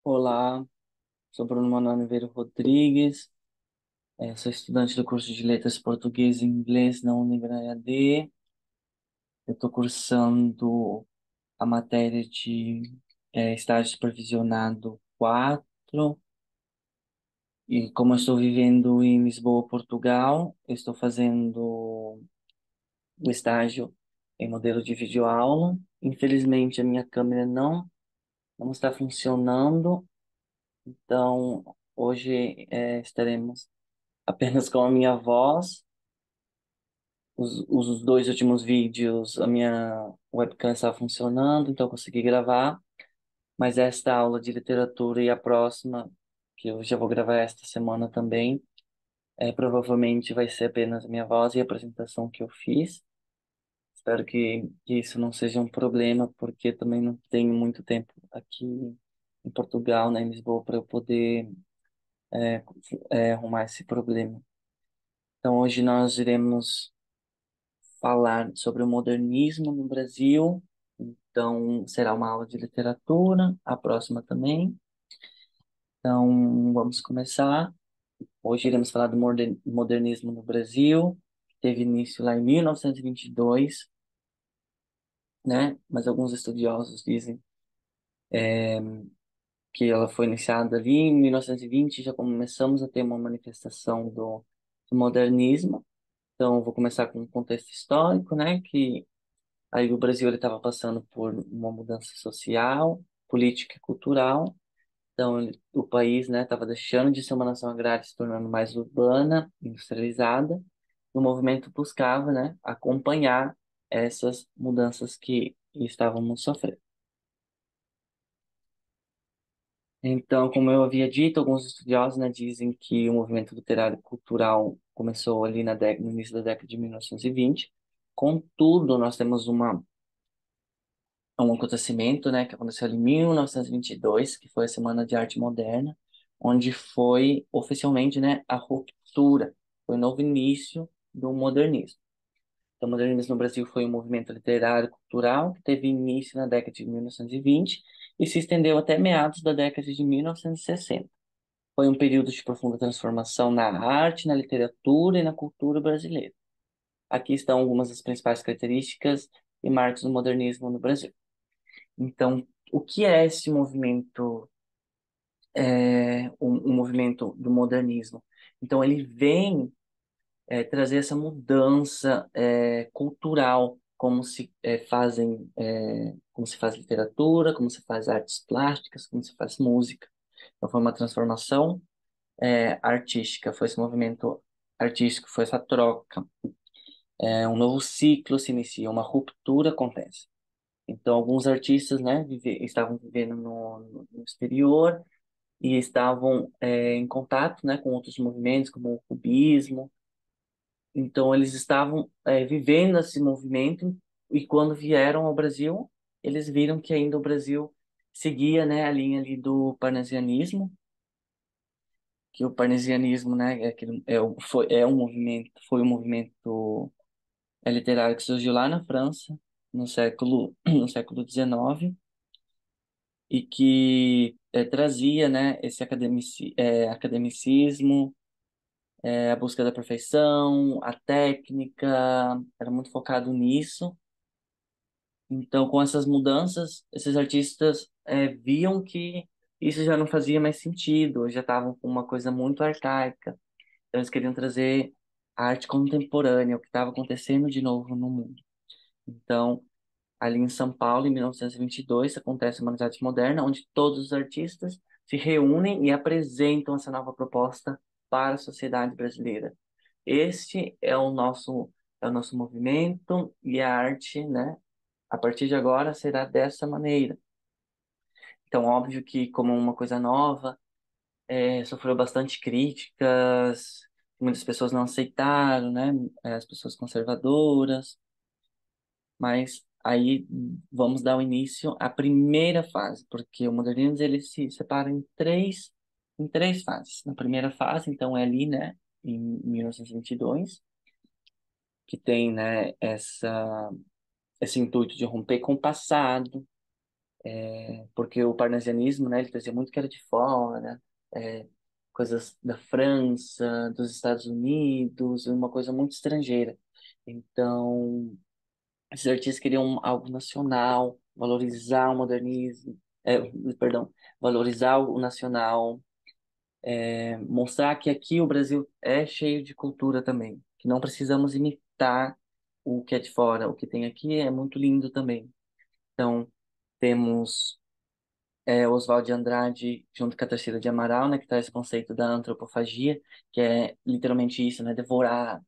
Olá, sou Bruno Manuel Oliveira Rodrigues, sou estudante do curso de Letras Português e Inglês na Unibra EAD. Eu estou cursando a matéria de estágio supervisionado 4 e como eu estou vivendo em Lisboa, Portugal, eu estou fazendo o estágio em modelo de videoaula. Infelizmente, a minha câmera não está funcionando, então hoje estaremos apenas com a minha voz. Os dois últimos vídeos, a minha webcam estava funcionando, então eu consegui gravar. Mas esta aula de literatura e a próxima, que eu já vou gravar esta semana também, provavelmente vai ser apenas a minha voz e a apresentação que eu fiz. Espero que isso não seja um problema, porque também não tenho muito tempo aqui em Portugal, né, em Lisboa, para eu poder é, arrumar esse problema. Então, hoje nós iremos falar sobre o modernismo no Brasil. Então, será uma aula de literatura, a próxima também. Então, vamos começar. Hoje iremos falar do modernismo no Brasil, que teve início lá em 1922, né? Mas alguns estudiosos dizem que ela foi iniciada ali em 1920, já começamos a ter uma manifestação do modernismo. Então, eu vou começar com um contexto histórico, né? Que aí o Brasil ele estava passando por uma mudança social, política e cultural. Então o país, né, estava deixando de ser uma nação agrária, se tornando mais urbana, industrializada. E o movimento buscava, né, acompanhar essas mudanças que estávamos sofrendo. Então, como eu havia dito, alguns estudiosos, né, dizem que o movimento literário e cultural começou ali no início da década de 1920. Contudo, nós temos um acontecimento, né, que aconteceu ali em 1922, que foi a Semana de Arte Moderna, onde foi oficialmente, né, a ruptura, foi o novo início do modernismo. Então, o modernismo no Brasil foi um movimento literário e cultural que teve início na década de 1920 e se estendeu até meados da década de 1960. Foi um período de profunda transformação na arte, na literatura e na cultura brasileira. Aqui estão algumas das principais características e marcos do modernismo no Brasil. Então, o que é esse movimento, um movimento do modernismo? Então, ele vem trazer essa mudança cultural, como se faz literatura, como se faz artes plásticas, como se faz música. Então, foi uma transformação artística, foi esse movimento artístico, foi essa troca. Um novo ciclo se inicia, uma ruptura acontece. Então, alguns artistas, né, estavam vivendo no exterior e estavam em contato, né, com outros movimentos, como o cubismo. Então, eles estavam vivendo esse movimento e quando vieram ao Brasil, eles viram que ainda o Brasil seguia, né, a linha ali do parnasianismo, que o parnasianismo, né, foi um movimento literário que surgiu lá na França, no século XIX, e que trazia, né, esse academicismo, a busca da perfeição, a técnica, era muito focado nisso. Então, com essas mudanças, esses artistas viam que isso já não fazia mais sentido, já estavam com uma coisa muito arcaica. Então, eles queriam trazer a arte contemporânea, o que estava acontecendo de novo no mundo. Então, ali em São Paulo, em 1922, acontece uma arte moderna, onde todos os artistas se reúnem e apresentam essa nova proposta para a sociedade brasileira. Este é o nosso movimento e a arte, né, a partir de agora será dessa maneira. Então, óbvio que como uma coisa nova, sofreu bastante críticas, muitas pessoas não aceitaram, né, as pessoas conservadoras. Mas aí vamos dar o início à primeira fase, porque o modernismo ele se separa em três fases. Na primeira fase, então, é ali, né, em 1922, que tem, né, esse intuito de romper com o passado, porque o parnasianismo, né, ele trazia muito que era de fora, é, coisas da França, dos Estados Unidos, uma coisa muito estrangeira. Então, esses artistas queriam algo nacional, valorizar o modernismo, perdão, valorizar o nacional, mostrar que aqui o Brasil é cheio de cultura também, que não precisamos imitar o que é de fora, o que tem aqui é muito lindo também. Então, temos Oswald de Andrade junto com a Tarsila de Amaral, né, que traz o conceito da antropofagia, que é literalmente isso, né, devorar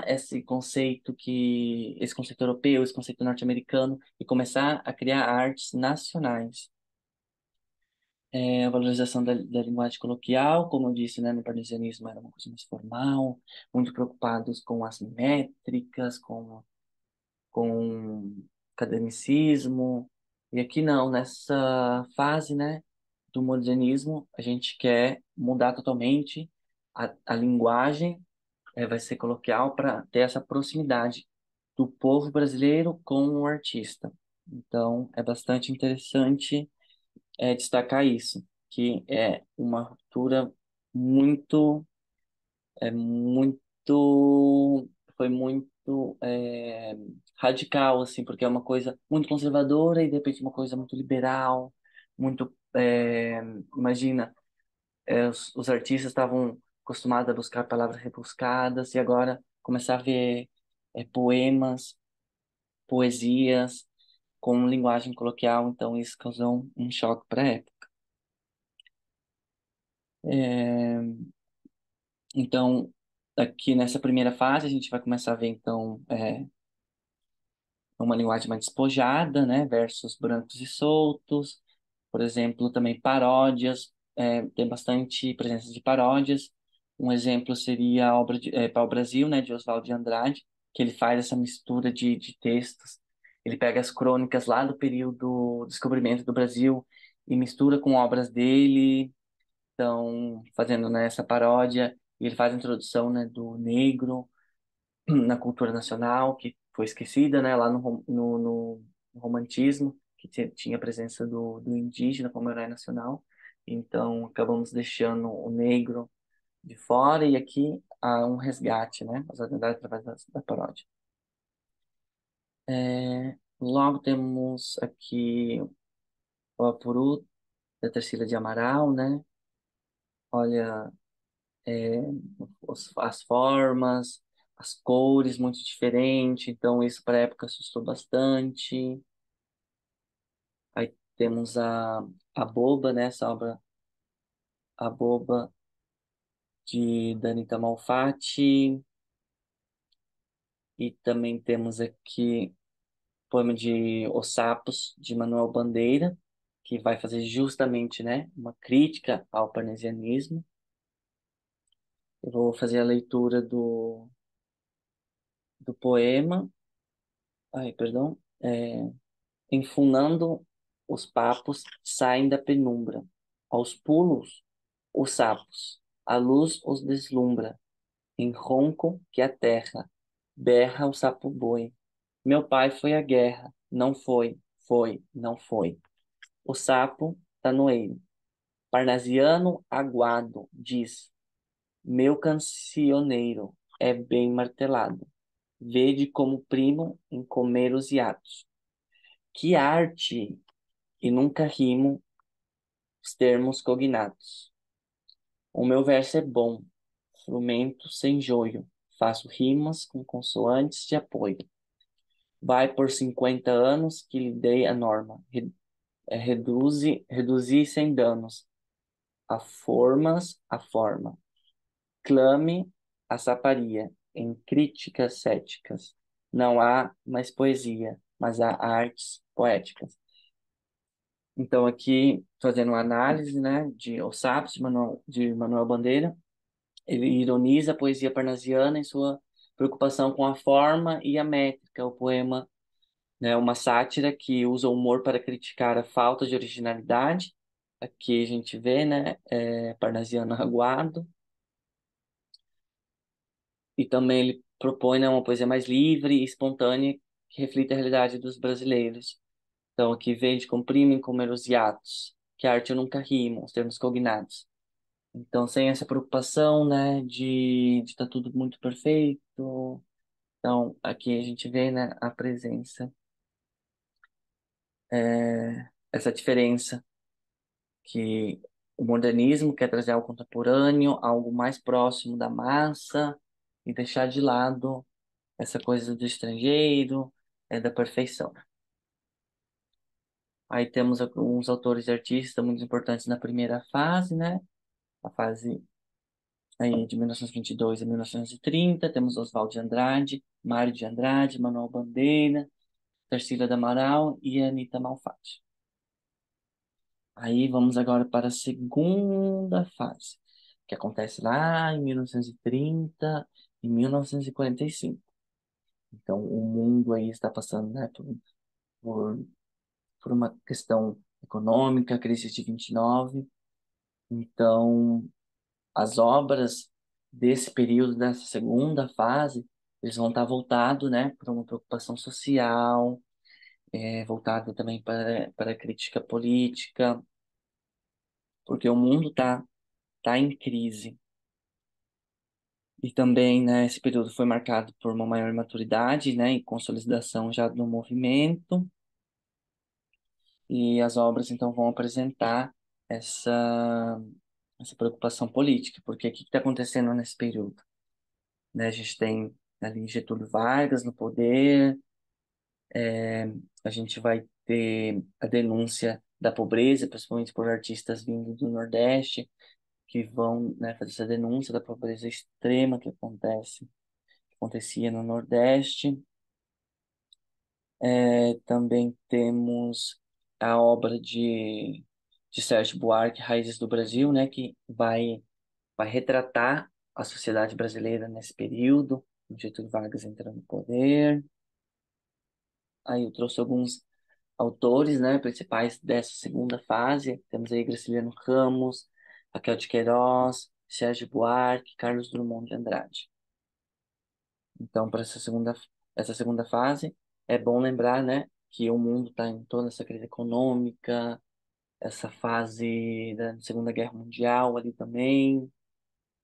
esse conceito europeu, esse conceito norte-americano e começar a criar artes nacionais. A valorização da linguagem coloquial, como eu disse, né, no parnasianismo era uma coisa mais formal, muito preocupados com as métricas, com academicismo. E aqui não, nessa fase, né, do modernismo, a gente quer mudar totalmente a linguagem, vai ser coloquial para ter essa proximidade do povo brasileiro com o artista. Então, é bastante interessante destacar isso, que é uma ruptura muito, muito, foi muito radical, assim, porque é uma coisa muito conservadora e de repente uma coisa muito liberal, muito, imagina, os artistas estavam acostumados a buscar palavras rebuscadas e agora começar a ver poemas, poesias com linguagem coloquial, então isso causou um choque para a época. É, então, aqui nessa primeira fase, a gente vai começar a ver, então, uma linguagem mais despojada, né? Versos brancos e soltos. Por exemplo, também paródias, tem bastante presença de paródias. Um exemplo seria a obra de Pau Brasil, né? De Oswald de Andrade, que ele faz essa mistura de textos. Ele pega as crônicas lá do período do descobrimento do Brasil e mistura com obras dele, então, fazendo, né, essa paródia, e ele faz a introdução, né, do negro na cultura nacional, que foi esquecida, né, lá no romantismo, que tinha a presença do indígena como herói nacional. Então, acabamos deixando o negro de fora, e aqui há um resgate, né, as através da paródia. Logo temos aqui o Apuru, da Tarsila de Amaral, né? Olha, é, as formas, as cores muito diferentes, então isso para a época assustou bastante. Aí temos a Boba, né, essa obra, A Boba, de Danita Malfatti, e também temos aqui o poema de Os Sapos, de Manuel Bandeira, que vai fazer justamente, né, uma crítica ao parnasianismo. Eu vou fazer a leitura do poema, ai, perdão, enfunando os papos saem da penumbra. Aos pulos, os sapos. A luz os deslumbra. Em ronco que a terra. Berra o sapo-boi. Meu pai foi à guerra. Não foi, foi, não foi. O sapo tanoeiro. Parnasiano aguado, diz. Meu cancioneiro é bem martelado. Vede como primo em comer os hiatos. Que arte! E nunca rimo os termos cognatos. O meu verso é bom, frumento sem joio, faço rimas com consoantes de apoio. Vai por 50 anos que lhe dei a norma, reduzi sem danos, a formas a forma. Clame a saparia, em críticas céticas. Não há mais poesia, mas há artes poéticas. Então, aqui, fazendo uma análise, né, de Os Sapos, de Manuel Bandeira, ele ironiza a poesia parnasiana em sua preocupação com a forma e a métrica. O poema, né, é uma sátira que usa o humor para criticar a falta de originalidade. Aqui a gente vê, né, parnasiano aguado. E também ele propõe, né, uma poesia mais livre e espontânea que reflita a realidade dos brasileiros. Então, aqui verde comprimem como os hiatos, que a arte nunca rima, os termos cognados. Então, sem essa preocupação, né, de tá tudo muito perfeito. Então, aqui a gente vê, né, a presença, essa diferença que o modernismo quer trazer ao contemporâneo, algo mais próximo da massa e deixar de lado essa coisa do estrangeiro, da perfeição. Aí temos alguns autores e artistas muito importantes na primeira fase, né? A fase aí de 1922 a 1930, temos Oswald de Andrade, Mário de Andrade, Manuel Bandeira, Tarsila do Amaral e Anita Malfatti. Aí vamos agora para a segunda fase, que acontece lá em 1930 e 1945. Então, o mundo aí está passando, né, por, por uma questão econômica, crise de 29. Então, as obras desse período, dessa segunda fase, eles vão estar voltados, né, para uma preocupação social, voltado também para a crítica política, porque o mundo tá em crise. E também, né, esse período foi marcado por uma maior maturidade, né, e consolidação já do movimento, e as obras então vão apresentar essa, essa preocupação política, porque o que está acontecendo nesse período? Né, a gente tem ali Getúlio Vargas no poder, a gente vai ter a denúncia da pobreza, principalmente por artistas vindo do Nordeste, que vão, né, fazer essa denúncia da pobreza extrema que acontecia no Nordeste. Também temos a obra de Sérgio Buarque, Raízes do Brasil, né, que vai retratar a sociedade brasileira nesse período, o Getúlio Vargas entrando no poder. Aí eu trouxe alguns autores, né, principais dessa segunda fase. Temos aí Graciliano Ramos, Raquel de Queiroz, Sérgio Buarque, Carlos Drummond de Andrade. Então, para essa segunda fase, é bom lembrar, né, que o mundo está em toda essa crise econômica, essa fase da Segunda Guerra Mundial ali também.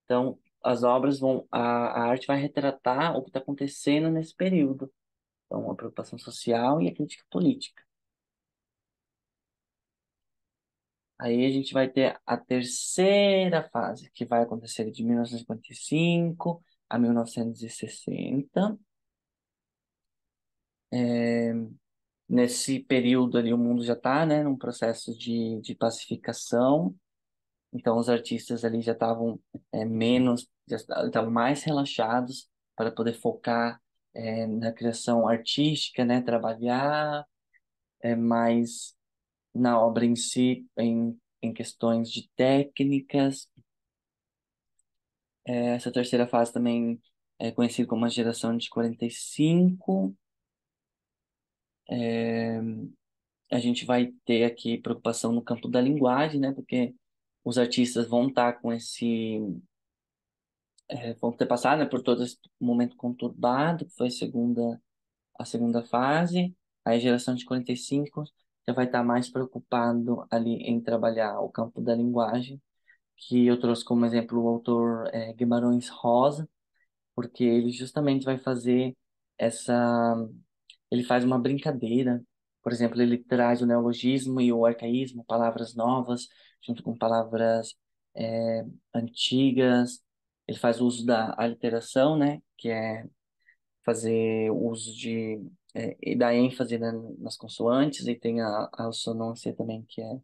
Então, as obras a arte vai retratar o que está acontecendo nesse período. Então, a preocupação social e a crítica política. Aí a gente vai ter a terceira fase, que vai acontecer de 1955 a 1960. É, Nesse período ali, o mundo já está, né, num processo de pacificação. Então, os artistas ali já estavam já estavam mais relaxados para poder focar na criação artística, né, trabalhar mais na obra em si, em questões de técnicas. Essa terceira fase também é conhecida como a geração de 45. É, a gente vai ter aqui preocupação no campo da linguagem, né? Porque os artistas vão estar com vão ter passado, né, por todo esse momento conturbado, que foi a segunda fase. Aí a geração de 45 já vai estar mais preocupado ali em trabalhar o campo da linguagem, que eu trouxe como exemplo o autor Guimarães Rosa, porque ele justamente vai fazer essa ele faz uma brincadeira. Por exemplo, ele traz o neologismo e o arcaísmo, palavras novas, junto com palavras antigas. Ele faz uso da aliteração, né? Que é fazer uso e dar ênfase, né, nas consoantes, e tem a assonância também, que é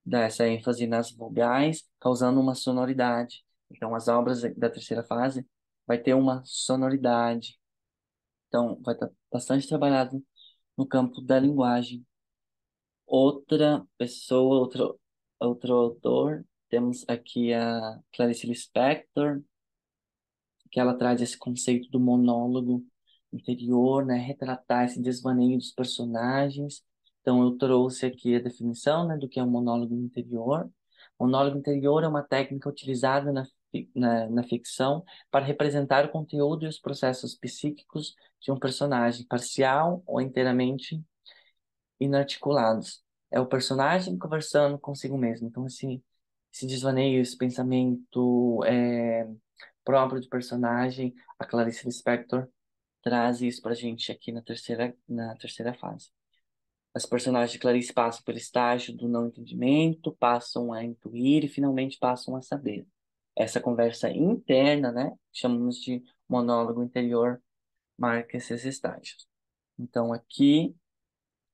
dar essa ênfase nas vogais, causando uma sonoridade. Então, as obras da terceira fase vai ter uma sonoridade. Então, vai estar bastante trabalhado no campo da linguagem. Outra pessoa, outro autor, temos aqui a Clarice Lispector, que ela traz esse conceito do monólogo interior, né, retratar esse desvaneio dos personagens. Então, eu trouxe aqui a definição, né, do que é um monólogo interior. Monólogo interior é uma técnica utilizada na ficção para representar o conteúdo e os processos psíquicos de um personagem, parcial ou inteiramente inarticulados. É o personagem conversando consigo mesmo. Então, esse desvaneio, esse pensamento próprio do personagem, a Clarice Lispector traz isso pra gente aqui na terceira fase. As personagens de Clarice passam pelo estágio do não entendimento, passam a intuir e finalmente passam a saber. Essa conversa interna, né, chamamos de monólogo interior, marca esses estágios. Então aqui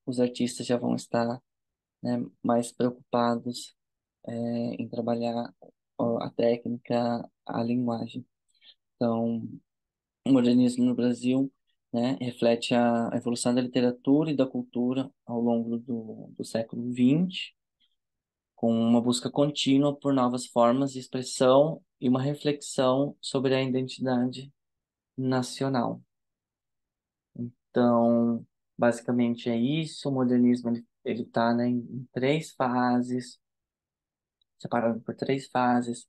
os artistas já vão estar, né, mais preocupados em trabalhar a técnica, a linguagem. Então, o modernismo no Brasil, né, reflete a evolução da literatura e da cultura ao longo do século XX, com uma busca contínua por novas formas de expressão e uma reflexão sobre a identidade nacional. Então, basicamente é isso. O modernismo ele está, né, em três fases, separado por três fases.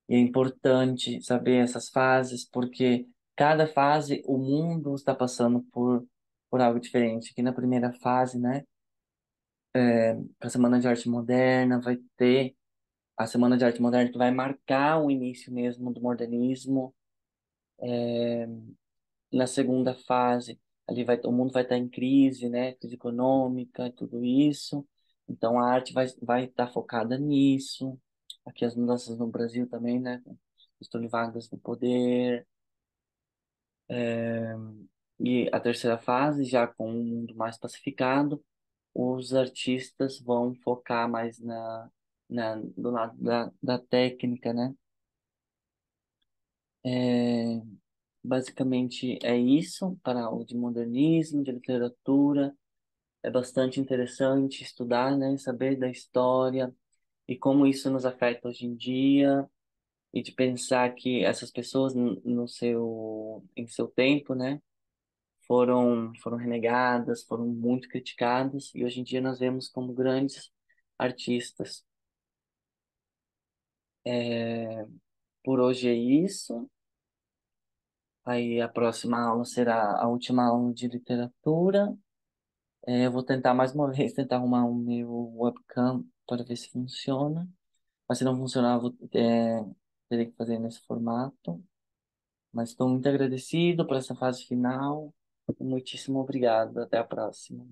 E é importante saber essas fases, porque cada fase o mundo está passando por algo diferente. Aqui na primeira fase, né, para a Semana de Arte Moderna, vai ter a Semana de Arte Moderna que vai marcar o início mesmo do modernismo. Na segunda fase, ali o mundo vai estar em crise, né, crise econômica e tudo isso. Então a arte vai estar focada nisso. Aqui as mudanças no Brasil também, né, com Getúlio Vargas no poder. E a terceira fase, já com um mundo mais pacificado, os artistas vão focar mais do lado da técnica, né? É, basicamente é isso para o de modernismo, de literatura. É bastante interessante estudar, né? Saber da história e como isso nos afeta hoje em dia e de pensar que essas pessoas em seu tempo, né? Foram renegadas, foram muito criticadas e hoje em dia nós vemos como grandes artistas. É, por hoje é isso. Aí a próxima aula será a última aula de literatura. Eu vou tentar mais uma vez tentar arrumar o meu webcam para ver se funciona. Mas se não funcionar, terei que fazer nesse formato. Mas estou muito agradecido por essa fase final. Muitíssimo obrigado. Até a próxima.